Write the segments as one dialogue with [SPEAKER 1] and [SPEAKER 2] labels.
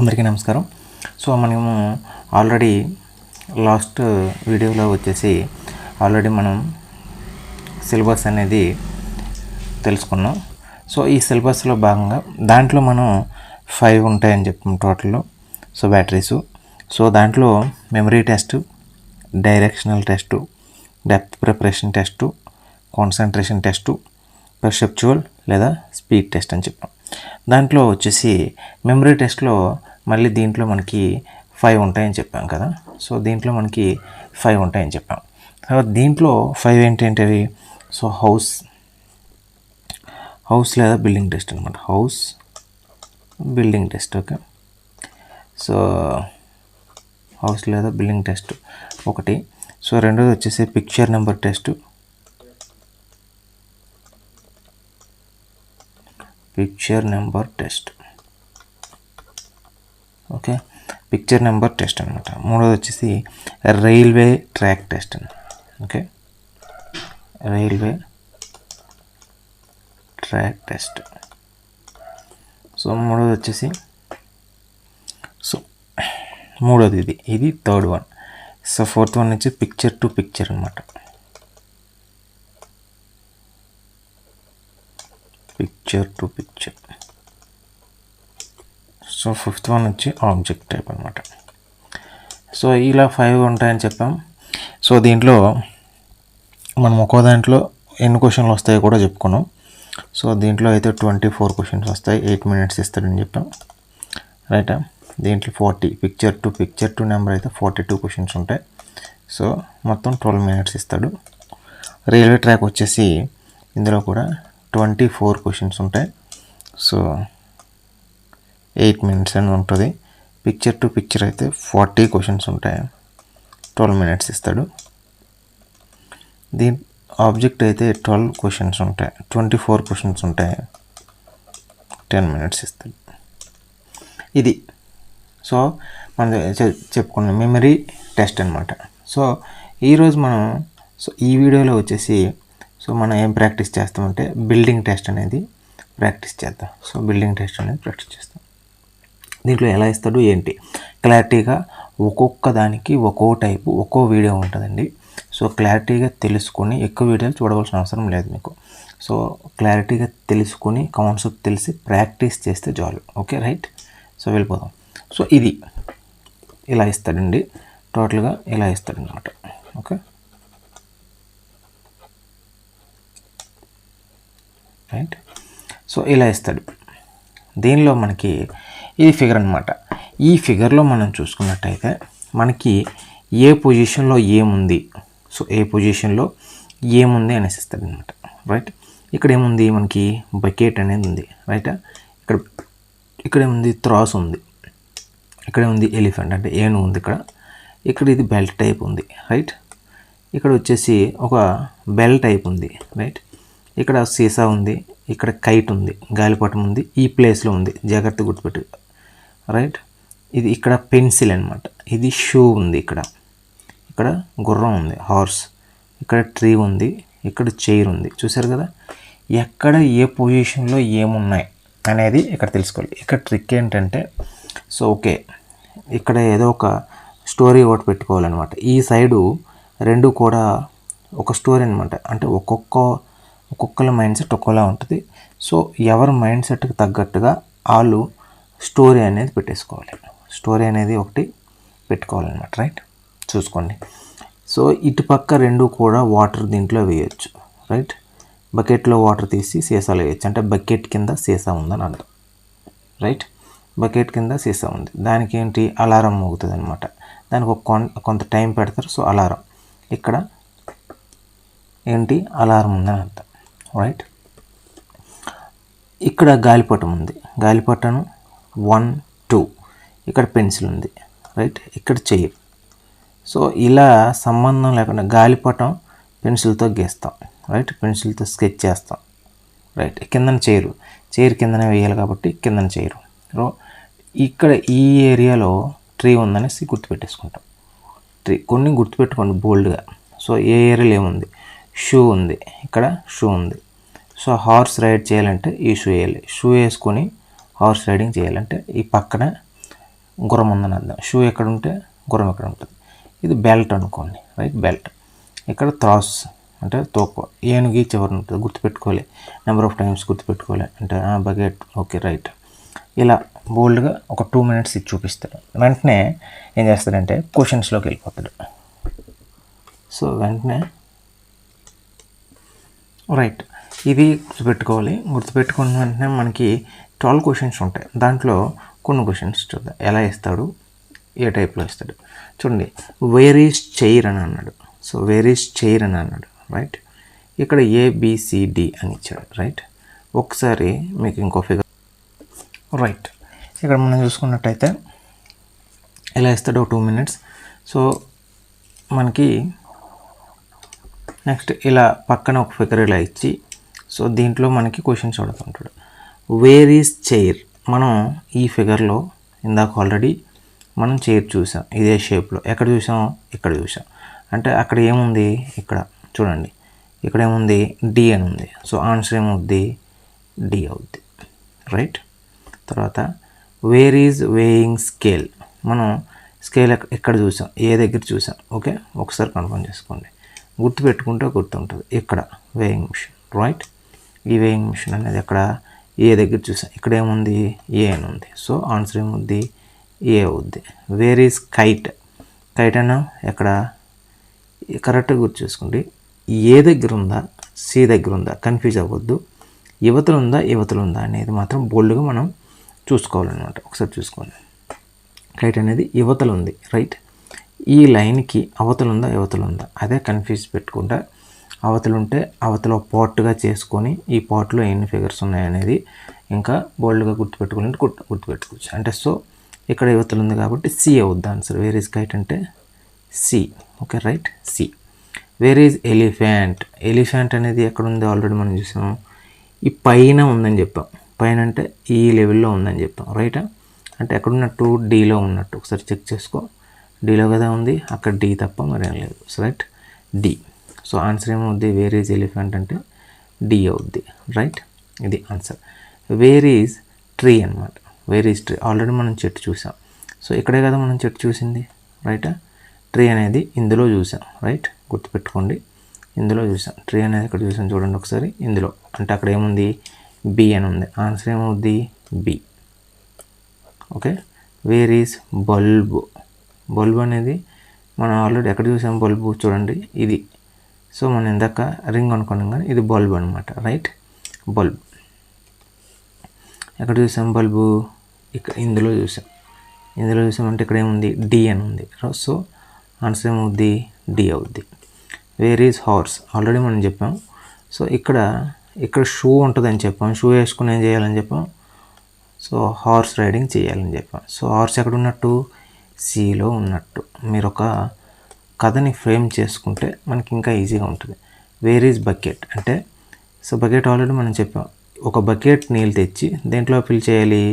[SPEAKER 1] అందరికీ నమస్కారం. సో మనము ఆల్రెడీ లాస్ట్ వీడియోలో వచ్చేసి మనం సిలబస్ అనేది తెలుసుకున్నాం. సో ఈ సిలబస్లో భాగంగా దాంట్లో మనం 5 ఉంటాయని చెప్పాం టోటల్లో. సో బ్యాటరీసు, సో దాంట్లో memory test, directional test, depth preparation test, concentration test, perceptual లేదా స్పీడ్ టెస్ట్ అని చెప్పాం. దాంట్లో వచ్చేసి మెమరీ టెస్ట్లో మళ్ళీ దీంట్లో మనకి 5 ఉంటాయని చెప్పాం కదా. సో దీంట్లో మనకి 5 ఉంటాయని చెప్పాం. తర్వాత దీంట్లో 5 ఏంటంటే సో హౌస్ లేదా బిల్డింగ్ టెస్ట్ అనమాట. House building test. Okay, so house లేదా బిల్డింగ్ టెస్ట్ ఒకటి. సో రెండోది వచ్చేసి picture number test, okay, picture number test అనమాట. మూడోది వచ్చేసి railway track test. Okay, railway track test. So మూడోది వచ్చేసి ఇది third one. So fourth one వచ్చి పిక్చర్ టు పిక్చర్ అనమాట. సో ఫిఫ్త్ వన్ వచ్చి ఆబ్జెక్ట్ టైప్ అనమాట. సో ఇలా 5 ఉంటాయని చెప్పాం. సో దీంట్లో మనం ఒక్కో దాంట్లో ఎన్ని క్వశ్చన్లు వస్తాయో కూడా చెప్పుకున్నాం. సో దీంట్లో అయితే 24 క్వశ్చన్స్ వస్తాయి, 8 minutes ఇస్తాడని చెప్పాం, రైటా. దీంట్లో 40 పిక్చర్ టు నెంబర్ అయితే 42 క్వశ్చన్స్ ఉంటాయి. సో మొత్తం 12 minutes ఇస్తాడు. రైల్వే ట్రాక్ వచ్చేసి ఇందులో కూడా 24 క్వశ్చన్స్ ఉంటాయి. సో 8 minutes అని ఉంటుంది. పిక్చర్ టు పిక్చర్ అయితే 40 క్వశ్చన్స్ ఉంటాయి, 12 minutes ఇస్తాడు. దీని ఆబ్జెక్ట్ అయితే 12 క్వశ్చన్స్ ఉంటాయి, 24 క్వశ్చన్స్ ఉంటాయి, 10 minutes ఇస్తాడు. ఇది సో మనం చెప్పుకున్న మెమరీ టెస్ట్ అనమాట. సో ఈరోజు మనం ఈ వీడియోలో వచ్చేసి మనం ఏం ప్రాక్టీస్ చేస్తామంటే బిల్డింగ్ టెస్ట్ అనేది ప్రాక్టీస్ చేద్దాం. సో బిల్డింగ్ టెస్ట్ అనేది ప్రాక్టీస్ చేస్తాం. దీంట్లో ఎలా ఇస్తాడు ఏంటి క్లారిటీగా ఒక్కొక్క దానికి ఒక్కో టైపు ఒక్కో వీడియో ఉంటుందండి. సో క్లారిటీగా తెలుసుకొని ఎక్కువ వీడియోలు చూడవలసిన అవసరం లేదు మీకు. సో క్లారిటీగా తెలుసుకొని కాన్సెప్ట్ తెలిసి ప్రాక్టీస్ చేస్తే చాలు. Okay, right. సో వెళ్ళిపోదాం. సో ఇది ఇలా ఇస్తాడండి, టోటల్గా ఇలా ఇస్తాడనమాట. Okay, right. సో ఇలా ఇస్తాడు. దీనిలో మనకి ఇది ఫిగర్ అనమాట. ఈ ఫిగర్లో మనం చూసుకున్నట్టయితే మనకి ఏ పొజిషన్లో ఏముంది, సో ఏ పొజిషన్లో ఏముంది అనేసి ఇస్తాడు అనమాట, రైట్. ఇక్కడ ఏముంది మనకి బకెట్ అనేది ఉంది, రైట్. ఇక్కడ ఏముంది త్రాస్ ఉంది, ఇక్కడ ఉంది ఎలిఫెంట్ అంటే ఏనుగు ఉంది. ఇక్కడ ఇది బెల్ట్ టైప్ ఉంది, రైట్. ఇక్కడ వచ్చేసి ఒక బెల్ టైప్ ఉంది, రైట్. ఇక్కడ సీసా ఉంది, ఇక్కడ కైట్ ఉంది, గాలిపటం ఉంది, ఈ ప్లేస్లో ఉంది, జాగ్రత్త గుర్తుపెట్టు, రైట్. ఇది ఇక్కడ పెన్సిల్ అనమాట. ఇది షూ ఉంది, ఇక్కడ గుర్రం ఉంది, హార్స్, ఇక్కడ ట్రీ ఉంది, ఇక్కడ చైర్ ఉంది. చూసారు కదా, ఎక్కడ ఏ పొజిషన్లో ఏమున్నాయి అనేది ఇక్కడ తెలుసుకోవాలి. ఇక్కడ ట్రిక్ ఏంటంటే సో ఓకే, ఇక్కడ ఏదో ఒక స్టోరీ ఒకటి పెట్టుకోవాలన్నమాట. ఈ సైడు రెండు కూడా ఒక స్టోరీ అనమాట. అంటే ఒక్కొక్కల మైండ్ సెట్ ఒక్కోలా ఉంటుంది. సో ఎవరి మైండ్ సెట్కి తగ్గట్టుగా వాళ్ళు స్టోరీ అనేది పెట్టేసుకోవాలి. స్టోరీ అనేది ఒకటి పెట్టుకోవాలన్నమాట, రైట్. చూసుకోండి. సో ఇటుపక్క రెండు కూడా వాటర్ దీంట్లో వేయచ్చు, రైట్. బకెట్లో వాటర్ తీసి సీసాలో వేయచ్చు. అంటే బకెట్ కింద సీసా ఉందని అర్థం, రైట్. బకెట్ కింద సీసా ఉంది. దానికి ఏంటి అలారం మోగుతుంది అనమాట. దానికి కొంత టైం పెడతారు. సో అలారం ఇక్కడ ఏంటి అలారం ఉందని అర్థం, రైట్. ఇక్కడ గాలిపటం ఉంది, గాలిపటం 1, 2, ఇక్కడ పెన్సిల్ ఉంది, రైట్. ఇక్కడ చైర్. సో ఇలా సంబంధం లేకుండా గాలిపటం పెన్సిల్తో గీస్తాం, రైట్. పెన్సిల్తో స్కెచ్ చేస్తాం, రైట్. కిందన చైర్ కిందనే వేయాలి కాబట్టి కిందన చైరు. ఇక్కడ ఈ ఏరియాలో ట్రీ ఉందనేసి గుర్తుపెట్టేసుకుంటాం. ట్రీ కొన్ని గుర్తుపెట్టుకోండి బోల్డ్గా. సో ఏ ఏరియాలో ఏముంది, షూ ఉంది, ఇక్కడ షూ ఉంది. సో హార్స్ రైడ్ చేయాలంటే ఈ షూ వేయాలి. షూ వేసుకొని హార్స్ రైడింగ్ చేయాలంటే ఈ పక్కన గుర్రం ఉందని అర్థం. షూ ఎక్కడ ఉంటే గుర్రం ఎక్కడ ఉంటుంది. ఇది బెల్ట్ అనుకోండి, రైట్, బెల్ట్. ఇక్కడ త్రాస్ అంటే తోక, ఏనుగు చివరి ఉంటుంది, గుర్తుపెట్టుకోవాలి. నెంబర్ ఆఫ్ టైమ్స్ గుర్తుపెట్టుకోవాలి అంటే బకెట్, ఓకే, రైట్. ఇలా బోల్డ్గా ఒక 2 minutes ఇది చూపిస్తాడు. వెంటనే ఏం చేస్తాడంటే క్వశ్చన్స్లోకి వెళ్ళిపోతాడు. సో వెంటనే రైట్, ఇది గుర్తుపెట్టుకోవాలి. గుర్తుపెట్టుకున్న వెంటనే మనకి 12 questions ఉంటాయి. దాంట్లో కొన్ని క్వశ్చన్స్ చూద్దాం ఎలా ఇస్తాడు, ఏ టైప్లో ఇస్తాడు. చూడండి, వేర్ ఈజ్ చైర్ అని అన్నాడు. సో వేర్ ఈజ్ చైర్ అని అన్నాడు, రైట్. ఇక్కడ ABCD అని ఇచ్చాడు, రైట్. ఒకసారి మీకు ఇంకో ఫిగర్, రైట్. ఇక్కడ మనం చూసుకున్నట్టయితే ఎలా ఇస్తాడో 2 minutes. సో మనకి నెక్స్ట్ ఇలా పక్కన ఒక ఫిగర్ ఇలా ఇచ్చి, సో దీంట్లో మనకి క్వశ్చన్స్ అడుగుతుంటాడు. వేర్ ఈజ్ చైర్, మనం ఈ ఫిగర్లో ఇందాక ఆల్రెడీ మనం చైర్ చూసాం ఇదే షేప్లో. ఎక్కడ చూసాం? ఇక్కడ చూసాం. అంటే అక్కడ ఏముంది? ఇక్కడ చూడండి, ఇక్కడ ఏముంది? D అని ఉంది. సో ఆన్సర్ ఏమవుద్ది? D అవుద్ది, రైట్. తర్వాత వేర్ ఈజ్ వేయింగ్ స్కేల్, మనం స్కేల్ ఎక్కడ చూసాం? ఏ దగ్గర చూసాం, ఓకే. ఒకసారి కన్ఫర్మ్ చేసుకోండి, గుర్తుపెట్టుకుంటే గుర్తుంటుంది. ఇక్కడ వేయింగ్ మిషన్, రైట్. ఈ వేయింగ్ మిషన్ అనేది ఎక్కడ? ఏ దగ్గర చూసాం. ఇక్కడ ఏముంది? ఏ అని ఉంది. సో ఆన్సర్ ఏముంది? ఏ అవుద్ది. వేర్ ఈజ్ కైట్, కైట్ అన్నా ఎక్కడ? కరెక్ట్గా గుర్తు చేసుకోండి. ఏ దగ్గర ఉందా, సి దగ్గర ఉందా, కన్ఫ్యూజ్ అవ్వద్దు. యువతలు ఉందా, యువతలు ఉందా అనేది మాత్రం బోల్డ్గా మనం చూసుకోవాలన్నమాట. ఒకసారి చూసుకోండి, కైట్ అనేది యువతలు ఉంది, రైట్. ఈ లైన్కి అవతలు ఉందా, యువతలు ఉందా, అదే కన్ఫ్యూజ్ పెట్టుకుంటా. అవతలు ఉంటే అవతల పార్ట్గా చేసుకొని ఈ పార్ట్లో ఎన్ని ఫిగర్స్ ఉన్నాయనేది ఇంకా బోల్డ్గా గుర్తుపెట్టుకోవాలంటే గుర్తుపెట్టుకోవచ్చు. అంటే సో ఇక్కడ యువతలు ఉంది కాబట్టి సి అవుద్ది ఆన్సర్. వేర్ ఈజ్ కైట్ అంటే C, okay, right, C. Where is elephant, elephant అనేది ఎక్కడ ఉంది? ఆల్రెడీ మనం చూసాం, ఈ పైన ఉందని చెప్పాం. పైన అంటే ఈ లెవెల్లో ఉందని చెప్పాం, రైటా. అంటే ఎక్కడున్నట్టు? డీలో ఉన్నట్టు. ఒకసారి చెక్ చేసుకో, డీలో కదా ఉంది, అక్కడ డి తప్ప మరేం లేదు, రైట్, డి. సో ఆన్సర్ ఏమవుద్ది? వేర్ ఈజ్ ఎలిఫెంట్ అంటే డి అవుద్ది, రైట్. ఇది ఆన్సర్. వేర్ ఈజ్ ట్రీ అనమాట. వేర్ ఈజ్ ట్రీ, ఆల్రెడీ మనం చెట్టు చూసాం. సో ఇక్కడే కదా మనం చెట్టు చూసింది, రైటా. ట్రీ అనేది ఇందులో చూసాం, రైట్, గుర్తుపెట్టుకోండి. ఇందులో చూసాం ట్రీ అనేది ఇక్కడ చూసాం, చూడండి ఒకసారి ఇందులో. అంటే అక్కడ ఏముంది? బి అని ఉంది. ఆన్సర్ ఏమవుద్ది? B, okay. Where is bulb, bulb అనేది మనం ఆల్రెడీ ఎక్కడ చూసాం? బల్బు చూడండి ఇది. సో మనం ఇందాక రింగ్ అనుకున్నాం కానీ ఇది బల్బు అనమాట, రైట్, బల్బ్. ఎక్కడ చూసాం బల్బు? ఇక్కడ ఇందులో చూసాం. ఇందులో చూసామంటే ఇక్కడ ఏముంది? డి అని ఉంది. సో ఆన్సర్ ఏమవుద్ది? డి అవుద్ది. వేర్ ఈజ్ హార్స్, ఆల్రెడీ మనం చెప్పాం. సో ఇక్కడ షూ ఉంటుందని చెప్పాం. షూ వేసుకుని ఏం చేయాలని చెప్పాం? సో హార్స్ రైడింగ్ చేయాలని చెప్పాం. సో హార్స్ ఎక్కడ ఉన్నట్టు? సిలో ఉన్నట్టు. మీరు ఒక కథని ఫ్రేమ్ చేసుకుంటే మనకి ఇంకా ఈజీగా ఉంటుంది. వేర్ ఈజ్ బకెట్ అంటే, సో బకెట్ ఆల్రెడీ మనం చెప్పాం. ఒక బకెట్ నీళ్ళు తెచ్చి దేంట్లో ఫిల్ చేయాలి?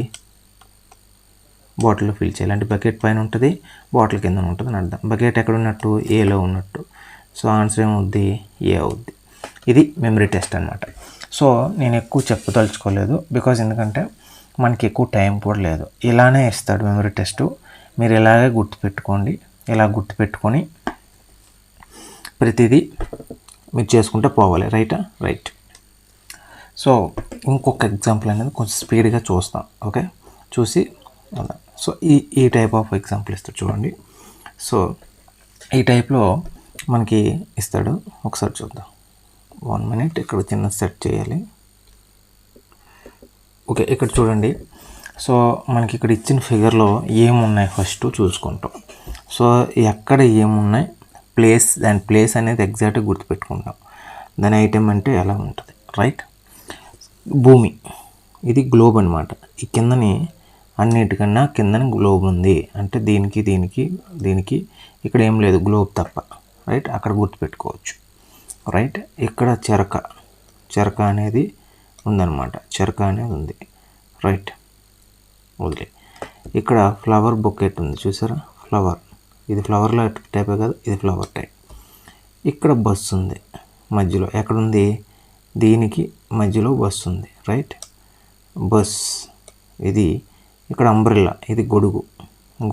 [SPEAKER 1] బాటిల్లో ఫిల్ చేయాలి. అంటే బకెట్ పైన ఉంటుంది, బాటిల్ కింద ఉంటుంది అని అర్థం. బకెట్ ఎక్కడ ఉన్నట్టు? ఏలో ఉన్నట్టు. సో ఆన్సర్ ఏమవుద్ది? ఏ అవుద్ది. ఇది మెమరీ టెస్ట్ అనమాట. సో నేను ఎక్కువ చెప్పదలుచుకోలేదు, బికాజ్ ఎందుకంటే మనకి ఎక్కువ టైం కూడా లేదు. ఇలానే ఇస్తాడు మెమరీ టెస్టు. మీరు ఇలాగే గుర్తుపెట్టుకోండి. ఇలా గుర్తుపెట్టుకొని ప్రతిదీ మీరు చేసుకుంటే పోవాలి, రైటా, రైట్. సో ఇంకొక ఎగ్జాంపుల్ అనేది కొంచెం స్పీడ్గా చూస్తాం, ఓకే. చూసి సో ఈ టైప్ ఆఫ్ ఎగ్జాంపుల్ ఇస్తాడు చూడండి. సో ఈ టైప్లో మనకి ఇస్తాడు. ఒకసారి చూద్దాం. 1 minute ఇక్కడ చిన్న సెట్ చేయాలి. ఓకే, ఇక్కడ చూడండి. సో మనకి ఇక్కడ ఇచ్చిన ఫిగర్లో ఏమున్నాయి ఫస్ట్ చూసుకుంటాం. సో ఎక్కడ ఏమున్నాయి, దాని ప్లేస్ అనేది ఎగ్జాక్ట్గా గుర్తుపెట్టుకుంటాం. దాని ఐటెం అంటే ఎలా ఉంటుంది, రైట్. భూమి, ఇది గ్లోబ్ అనమాట. ఈ కిందని అన్నిటికన్నా కిందని గ్లోబ్ ఉంది అంటే దీనికి ఇక్కడ ఏం లేదు, గ్లోబ్ తప్ప, రైట్. అక్కడ గుర్తుపెట్టుకోవచ్చు, రైట్. ఇక్కడ చెరక అనేది ఉందన్నమాట. చెరక అనేది ఉంది, రైట్. వదిలే. ఇక్కడ ఫ్లవర్ బొకెట్ ఉంది, చూసారా? ఫ్లవర్, ఇది ఫ్లవర్లో టైపే కదా, ఇది ఫ్లవర్ టైప్. ఇక్కడ బస్సు ఉంది మధ్యలో. ఎక్కడుంది? దీనికి మధ్యలో బస్సు ఉంది, రైట్. బస్. ఇది ఇక్కడ అంబ్రెల్లా, ఇది గొడుగు,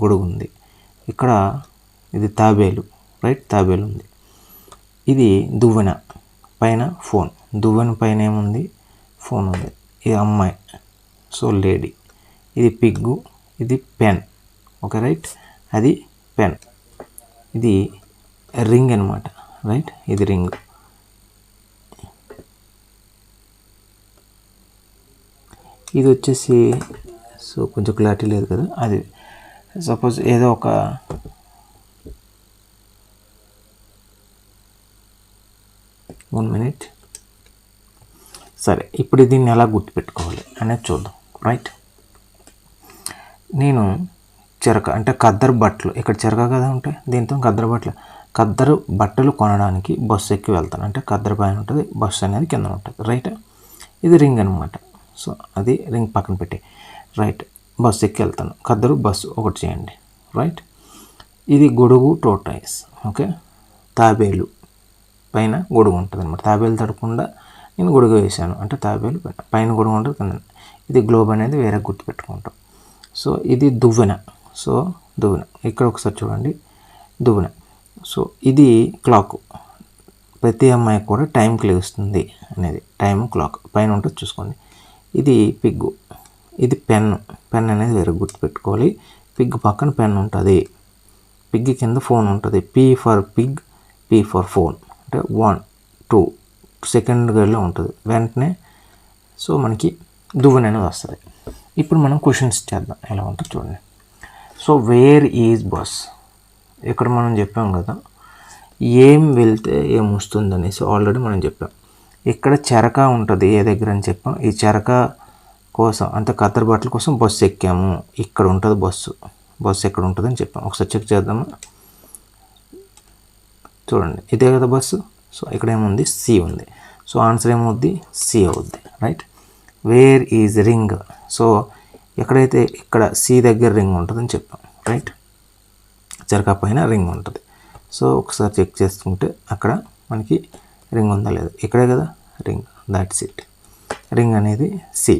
[SPEAKER 1] గొడుగు ఉంది. ఇక్కడ ఇది తాబేలు, రైట్, తాబేలు ఉంది. ఇది దువ్వెన, పైన ఫోన్, దువ్వెన పైన ఏముంది, ఫోన్ ఉంది. ఇది అమ్మాయి, సో లేడీ. ఇది పిగ్గు, ఇది పెన్, ఓకే రైట్, అది పెన్. ఇది రింగ్ అనమాట, రైట్, ఇది రింగ్. ఇది వచ్చేసి సో కొంచెం క్లారిటీ లేదు కదా, అది సపోజ్ ఏదో ఒక వన్ మినిట్. సరే, ఇప్పుడు దీన్ని ఎలా గుర్తుపెట్టుకోవాలి అనేది చూద్దాం, రైట్. నేను చెరక అంటే ఖద్దరు బట్టలు, ఇక్కడ చెరక కదా ఉంటాయి, దీంతో ఖద్దరు బట్టలు కొనడానికి బస్సు ఎక్కి వెళ్తాను. అంటే ఖద్దరు పైన ఉంటుంది, బస్సు అనేది కింద ఉంటుంది, రైట్. ఇది రింగ్ అనమాట. సో అది రింగ్ పక్కన పెట్టి, రైట్, బస్సు ఎక్కి వెళ్తాను, ఖద్దరు బస్సు ఒకటి చేయండి, రైట్. ఇది గొడుగు, టోర్టాయిస్, ఓకే. తాబేలు పైన గొడుగు ఉంటుంది అనమాట. తాబేలు తడకుండా నేను గొడుగు వేసాను అంటే తాబేలు పైన గొడుగు ఉంటుంది కింద. ఇది గ్లోబ్ అనేది వేరే గుర్తుపెట్టుకుంటాం. సో ఇది దువ్వెన, సో దువ్వెన ఇక్కడ ఒకసారి చూడండి, దువ్వెన. సో ఇది క్లాక్, ప్రతి అమ్మాయి కూడా టైంకి లేస్తుంది అనేది, టైం క్లాక్ పైన ఉంటుంది చూసుకోండి. ఇది పిగ్గు, ఇది పెన్ను, పెన్ అనేది వేరే గుర్తుపెట్టుకోవాలి. పిగ్ పక్కన పెన్ ఉంటుంది, పిగ్ కింద ఫోన్ ఉంటుంది. P for Pig, P for phone, అంటే 1 2 సెకండ్లో ఉంటుంది వెంటనే. సో మనకి దువ్వెన అనేది వస్తుంది. ఇప్పుడు మనం క్వశ్చన్స్ చేద్దాం, ఎలా ఉంటుందో చూడండి. సో వేర్ ఈజ్ బస్, ఇక్కడ మనం చెప్పాం కదా ఏం వెళ్తే ఏం వస్తుంది అనేసి ఆల్రెడీ మనం చెప్పాం. ఇక్కడ చెరక ఉంటుంది ఏ దగ్గర అని చెప్పాం. ఈ చెరక కోసం అంటే ఖద్దరు బట్టల కోసం బస్సు ఎక్కాము, ఇక్కడ ఉంటుంది బస్సు ఎక్కడ ఉంటుంది అని చెప్పాం. ఒకసారి చెక్ చేద్దామా, చూడండి ఇదే కదా బస్సు. సో ఇక్కడ ఏముంది, సి ఉంది. సో ఆన్సర్ ఏమవుద్ది, సి అవుద్ది, right. Where is ring, so ఎక్కడైతే ఇక్కడ సి దగ్గర రింగ్ ఉంటుందని చెప్పాం, రైట్. చెరక పైన రింగ్ ఉంటుంది. సో ఒకసారి చెక్ చేసుకుంటే అక్కడ మనకి రింగ్ ఉందా లేదా, ఇక్కడే కదా రింగ్, దాట్స్ ఇట్. రింగ్ అనేది సి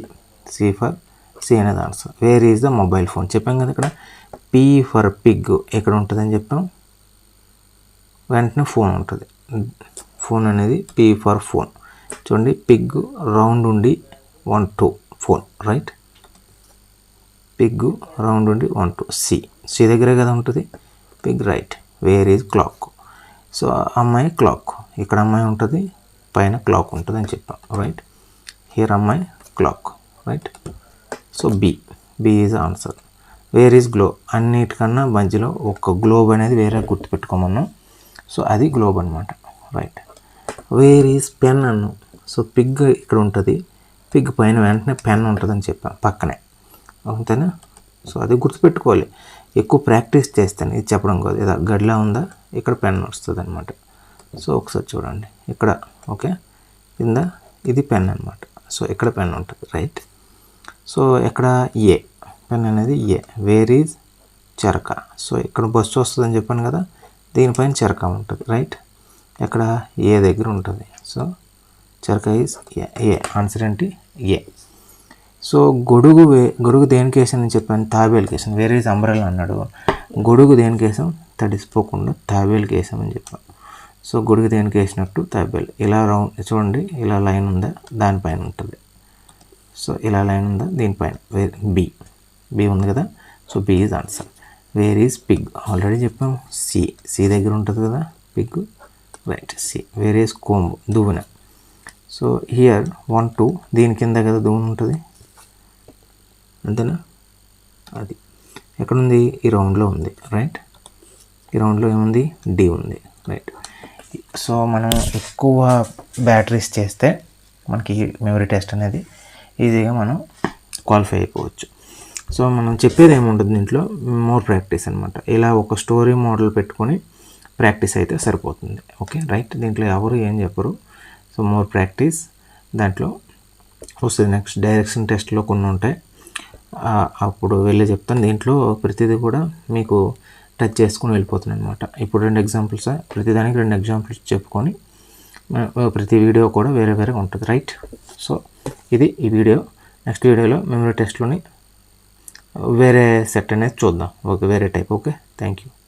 [SPEAKER 1] ఫర్ సి అనేది answer. Where is the mobile phone చెప్పాం కదా. ఇక్కడ పీ ఫర్ పిగ్ ఎక్కడ ఉంటుందని చెప్పాం, వెంటనే ఫోన్ ఉంటుంది. ఫోన్ అనేది పీ ఫర్ ఫోన్. చూడండి పిగ్ రౌండ్ ఉండి 1 2 ఫోన్, రైట్. పిగ్ రౌండ్ ఉండి 1 2 సి దగ్గరే కదా ఉంటుంది pig, right. Where is clock, so అమ్మాయి క్లాక్, ఇక్కడ అమ్మాయి ఉంటుంది, పైన క్లాక్ ఉంటుంది అని చెప్పాం, రైట్. హియర్ అమ్మాయి clock, right. So B is answer. Where is globe, అన్నిటికన్నా మధ్యలో ఒక గ్లోబ్ అనేది వేరే గుర్తుపెట్టుకోమన్నాం. సో అది గ్లోబ్ అనమాట, రైట్. వేర్ ఈజ్ పెన్ అన్నాం. సో పిగ్ ఇక్కడ ఉంటుంది, పిగ్ పైన వెంటనే పెన్ ఉంటుందని చెప్పాం పక్కనే, అంతేనా. సో అది గుర్తుపెట్టుకోవాలి, ఎక్కువ ప్రాక్టీస్ చేస్తాను ఇది చెప్పడం కాదు. ఇది గడిలా ఉందా, ఇక్కడ పెన్ వస్తుంది అనమాట. సో ఒకసారి చూడండి ఇక్కడ, ఓకే, కింద ఇది పెన్ అనమాట. సో ఇక్కడ పెన్ ఉంటుంది, రైట్. సో ఎక్కడ ఏ, పెన్ అనేది ఏ. వేర్ ఈజ్ చెరక, సో ఇక్కడ బస్సు వస్తుందని చెప్పాను కదా, దీనిపైన చెరక ఉంటుంది, రైట్. ఎక్కడ ఏ దగ్గర ఉంటుంది. సో చెరక ఈజ్ ఏ, ఆన్సర్ ఏంటి ఏ. సో గొడుగు దేనికి వేసానని చెప్పాను, తాబేలుకి వేసాను. వేర్ ఈజ్ అంబ్రెల్లా అన్నాడు, గొడుగు దేనికి వేసాం, తడిసిపోకుండా తాబేలుకి వేసామని చెప్పాం. సో గొడుగు దేనికి వేసినట్టు తాబేలు. ఇలా రౌండ్ చూడండి, ఇలా లైన్ ఉందా, దానిపైన ఉంటుంది. సో ఇలా లైన్ ఉందా, దీనిపైన. బి ఉంది కదా, so B is answer. Where is pig, already చెప్పాం, సి దగ్గర ఉంటుంది కదా pig, right, C. Where is comb, దువ్వెన. సో హియర్ 1 2 దీని కింద కదా దువ్వెన ఉంటుంది, అంతేనా. అది ఎక్కడుంది, ఈ రౌండ్లో ఉంది, రైట్. ఈ రౌండ్లో ఏముంది, డి ఉంది, రైట్. సో మనం ఎక్కువ బ్యాటరీస్ చేస్తే మనకి మెమరీ టెస్ట్ అనేది ఈజీగా మనం క్వాలిఫై అయిపోవచ్చు. సో మనం చెప్పేది ఏముంటుంది దీంట్లో, మోర్ ప్రాక్టీస్ అనమాట. ఇలా ఒక స్టోరీ మోడల్ పెట్టుకొని ప్రాక్టీస్ అయితే సరిపోతుంది, ఓకే రైట్. దీంట్లో ఎవరు ఏం చెప్పరు. సో మోర్ ప్రాక్టీస్ దాంట్లో వస్తుంది. నెక్స్ట్ డైరెక్షన్ టెస్ట్లో కొన్ని ఉంటాయి, అప్పుడు వెళ్ళి చెప్తాను. దీంట్లో ప్రతిదీ కూడా మీకు టచ్ చేసుకుని వెళ్ళిపోతుంది అనమాట. ఇప్పుడు 2 ఎగ్జాంపుల్స్, ప్రతిదానికి 2 ఎగ్జాంపుల్స్ చెప్పుకొని ప్రతి వీడియో కూడా వేరే వేరేగా ఉంటుంది, రైట్. సో ఇది ఈ వీడియో. నెక్స్ట్ వీడియోలో మెమరీ టెస్ట్లోని వేరే సెట్ అనేది చూద్దాం. ఓకే, వేరే టైప్. Okay, thank you.